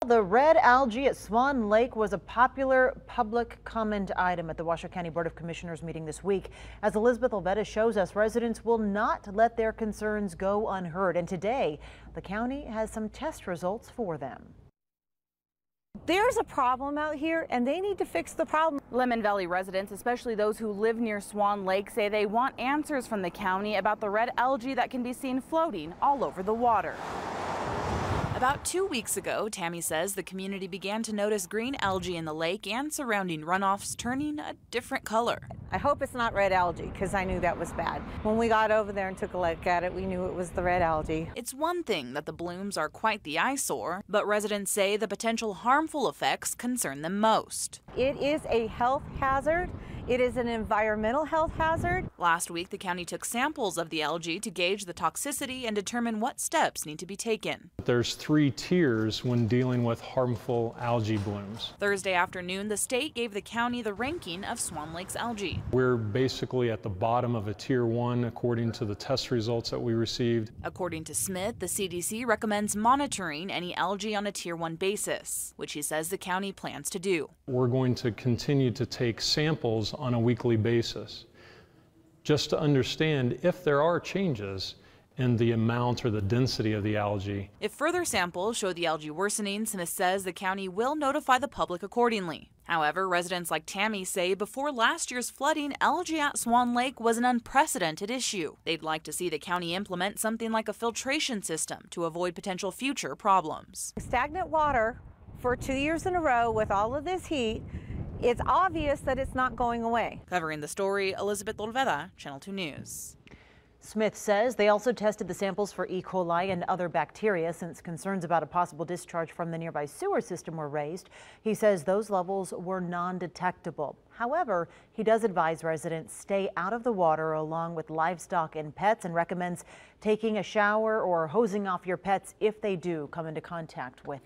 The red algae at Swan Lake was a popular public comment item at the Washoe County Board of Commissioners meeting this week. As Elizabeth Olveda shows us, residents will not let their concerns go unheard. And today, the county has some test results for them. There's a problem out here and they need to fix the problem. Lemon Valley residents, especially those who live near Swan Lake, say they want answers from the county about the red algae that can be seen floating all over the water. About 2 weeks ago, Tammy says the community began to notice green algae in the lake and surrounding runoffs turning a different color. I hope it's not red algae because I knew that was bad. When we got over there and took a look at it, we knew it was the red algae. It's one thing that the blooms are quite the eyesore, but residents say the potential harmful effects concern them most. It is a health hazard. It is an environmental health hazard. Last week, the county took samples of the algae to gauge the toxicity and determine what steps need to be taken. There's 3 tiers when dealing with harmful algae blooms. Thursday afternoon, the state gave the county the ranking of Swan Lake's algae. We're basically at the bottom of a tier 1 according to the test results that we received. According to Smith, the CDC recommends monitoring any algae on a tier 1 basis, which he says the county plans to do. We're going to continue to take samples on a weekly basis, just to understand if there are changes in the amount or the density of the algae. If further samples show the algae worsening, Smith says the county will notify the public accordingly. However, residents like Tammy say before last year's flooding, algae at Swan Lake was an unprecedented issue. They'd like to see the county implement something like a filtration system to avoid potential future problems. Stagnant water for 2 years in a row with all of this heat, it's obvious that it's not going away. Covering the story, Elizabeth Olveda, Channel 2 News. Smith says they also tested the samples for E. coli and other bacteria since concerns about a possible discharge from the nearby sewer system were raised. He says those levels were non-detectable. However, he does advise residents stay out of the water along with livestock and pets and recommends taking a shower or hosing off your pets if they do come into contact with it.